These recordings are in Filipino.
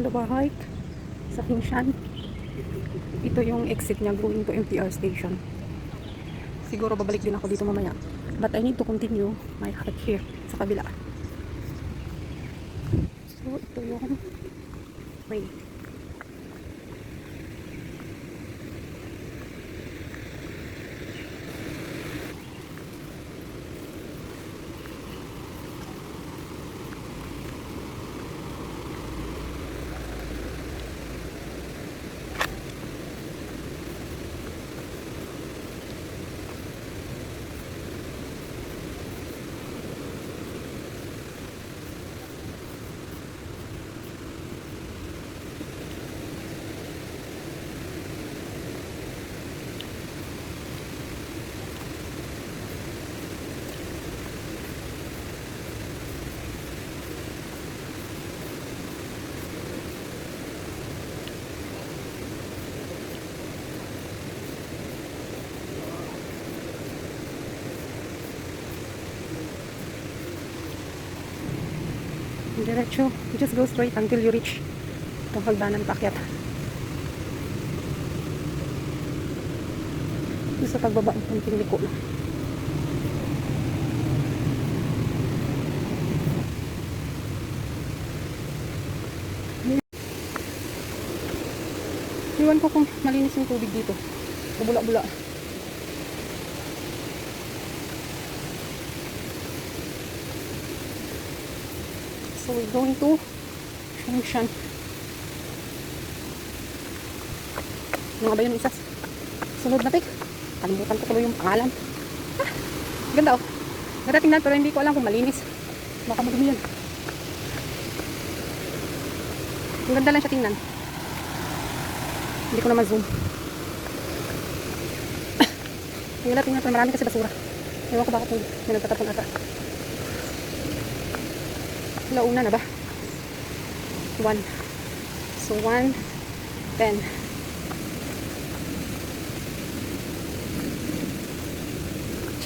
bahay sa Kingshan. Ito yung exit niya going to MTR station. Siguro babalik din ako dito mamaya. But I need to continue my hike here sa kabila. So ito yung way. Diretso, you just go straight until you reach itong hagdanan paakyat. Ito sa pagbaba ng konting liko. Iwan ko kung malinis yung tubig dito. Bula-bula. So we're going to Kingshan. Ano nga ba yun isas? Sunod na pick. Kalimutan ko tuloy yung pangalan. Ah, ganda oh. Ganda tingnan pero hindi ko alam kung malinis. Baka madumi yun. Ang ganda lang siya tingnan. Hindi ko na ma-zoom. Ang ganda tingnan pero marami kasi basura. Ewan ko bakit may nagtatapon ata. Launa na ba? 1. So 1, 10.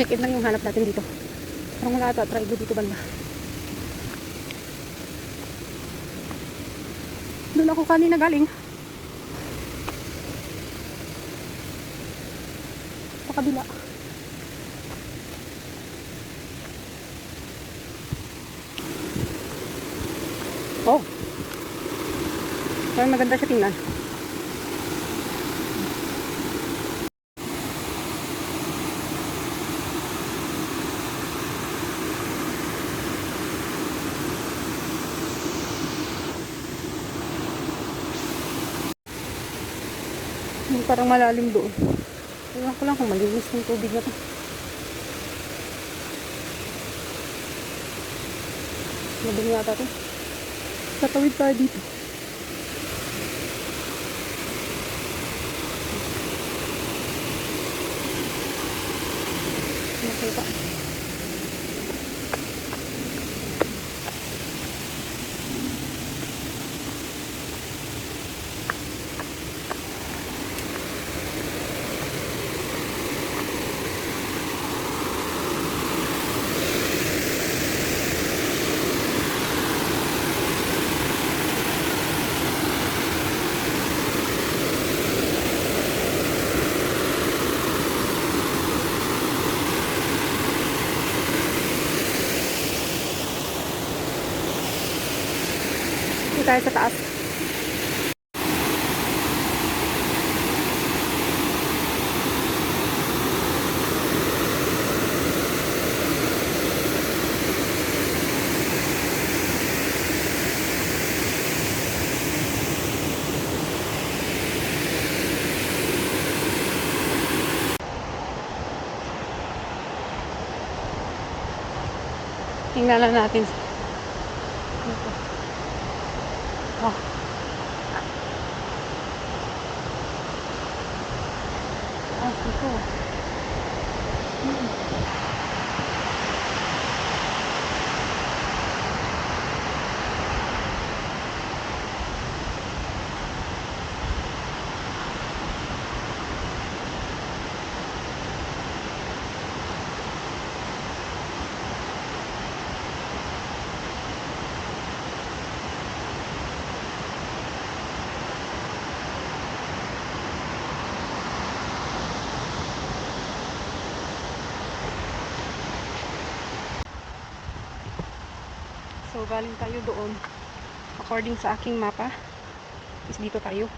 Check-in lang yung hanap natin dito. Parang wala ata tribe dito banda. Doon ako kanina galing. Sa kabila. Oh. Pero maganda siya tingnan. Yung parang malalim doon. Tingnan ko lang kung malinis yung tubig na to. Madumi yata to. Tatawid tayo dito. Nakita. Dito tayo sa taas. Tingnan lang natin. Oh. Ah, ito. So, galing tayo doon. According sa aking mapa, is dito tayo.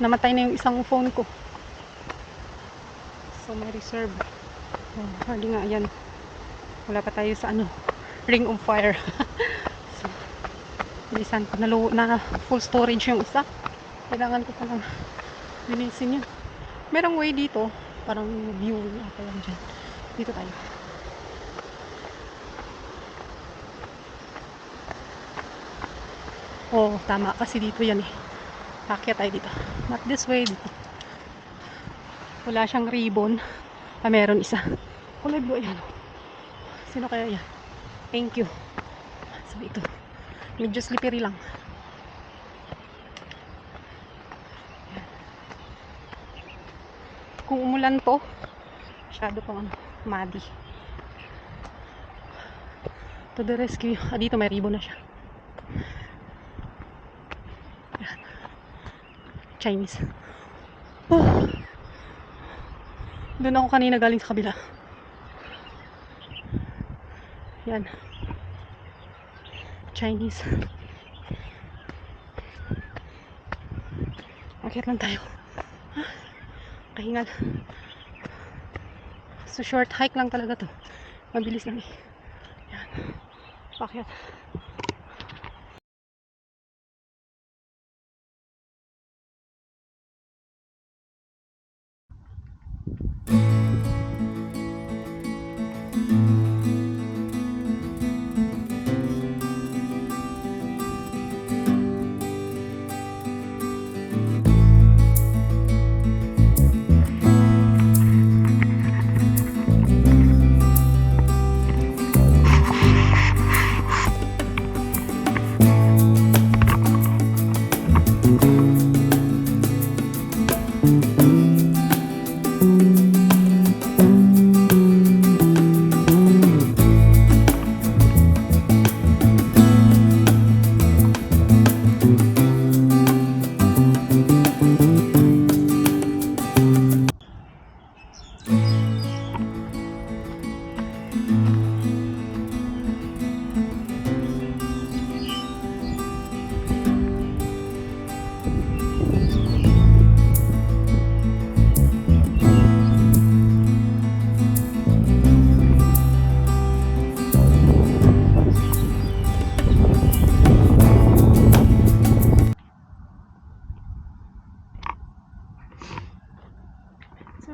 Namatay na yung isang phone ko. So, may reserve. Hindi nga, yan. Wala pa tayo sa Ring of Fire. So, bilisan ko. Na full storage yung isa. Kailangan ko palang linisin yun. Merong way dito. Parang view ata yan dyan. Dito tayo. Oh, tama. Kasi dito yan eh. Akyat tayo dito. Not this way. Dito. Wala siyang ribbon. Meron isa. Kulay blue. Ayan. Sino kaya yan? Thank you. Sabi ito. Medyo slippery lang. Ayan. Kung umulan to, masyado pang muddy. To the rescue. Dito may ribbon na siya. Ayan. Chinese. Oh. Doon ako kanina galing sa kabila. Yan. Chinese. Akyat lang tayo. Kahingal. So short hike lang talaga to. Mabilis lang eh. Yan. Akyat.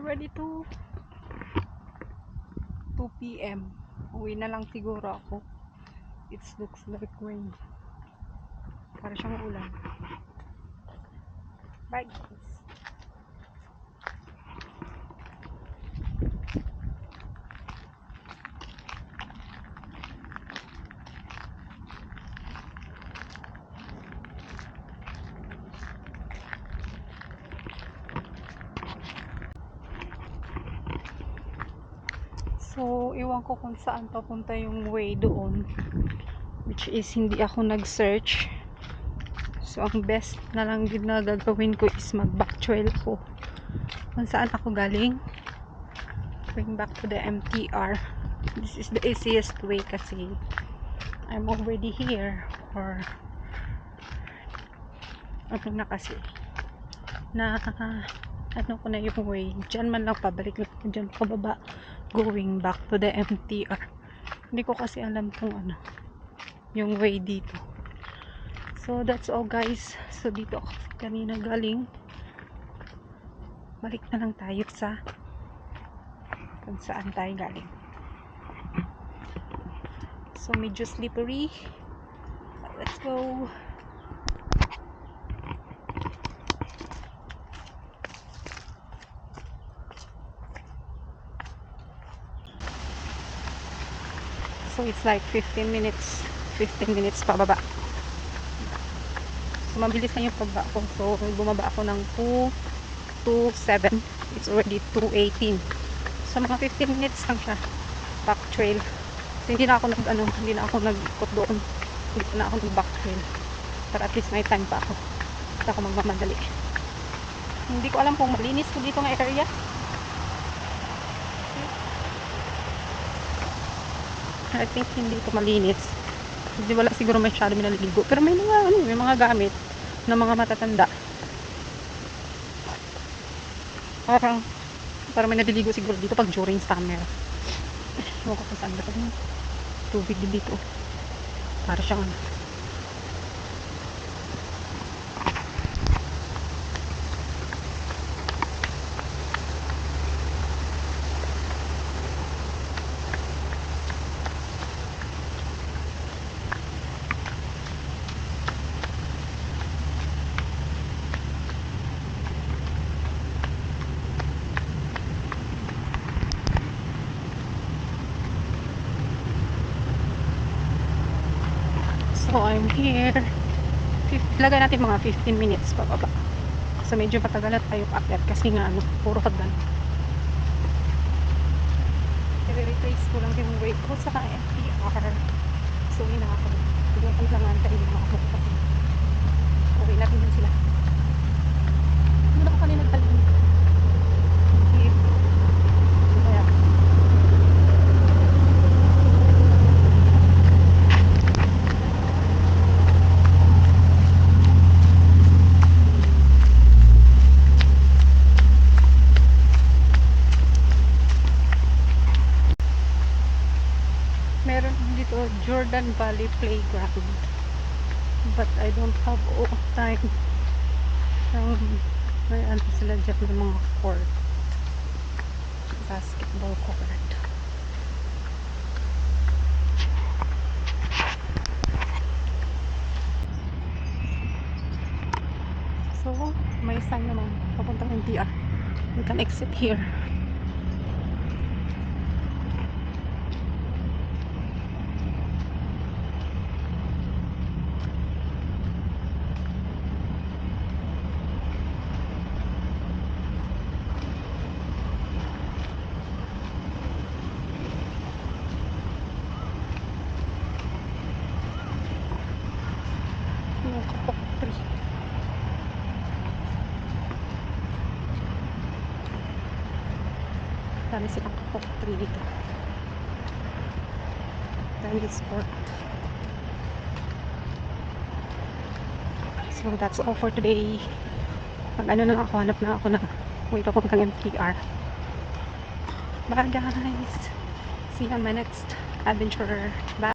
Ready to 2 p.m. Uwi na lang siguro ako. It looks like rain. Para siyang ulan. Bye guys. So, iwan ko kung saan papunta yung way doon. Which is, hindi ako nag-search. So, ang best na lang din na gagawin ko is mag-back trail ko. Kung saan ako galing. Going back to the MTR. This is the easiest way kasi I'm already here. Or, ano na kasi. Ano ko na yung way. Diyan man lang pabalik lang. Diyan pababa. Going back to the MTR. Hindi ko kasi alam kung yung way dito. So that's all guys. So dito ako kanina galing. Balik na lang tayo sa kung saan tayo galing. So medyo slippery. Let's go. So it's like 15 minutes pababa. So mabilis lang yung pagbaba ko. So bumaba ako ng 2:27. It's already 2:18. So mga 15 minutes lang siya. Back trail. So hindi na ako nag-ikot doon. Hindi na ako nag-back trail. Para at least may time pa ako. At ako magmamadali. Hindi ko alam kung malinis ko dito ng area. I think hindi ito malinis. Hindi, wala siguro masyado minaliligo. Pero may mga, may mga gamit ng mga matatanda. Parang, parang may naliligo siguro dito pag during summer. Ewan ko kung saan ba ito. Tubig din dito. Para siyang ano. So, I'm here. Lagay natin mga 15 minutes pababa. So, medyo patagalan tayo paakyat kasi nga ano, puro hagdan. I-retrace ko lang yung way ko sa MTR. So, yun na ako. Doon ang langan tayo yung mga kapatid. Okay natin yun sila. Ano na ako kanina nagtalong? Okay. Kaya, meron dito Jordan Valley Playground. But I don't have all time. May ano sila dyan ng mga court. Basketball court. So, may sign naman papuntang MTR. We can exit here. Yung kapok tree. Dami silang kapok tree dito. Tennis court. So, that's all for today. Mag ano na lang ako, hanap na ako ng way papuntang MTR. Bye guys! See you on my next adventure. Bye!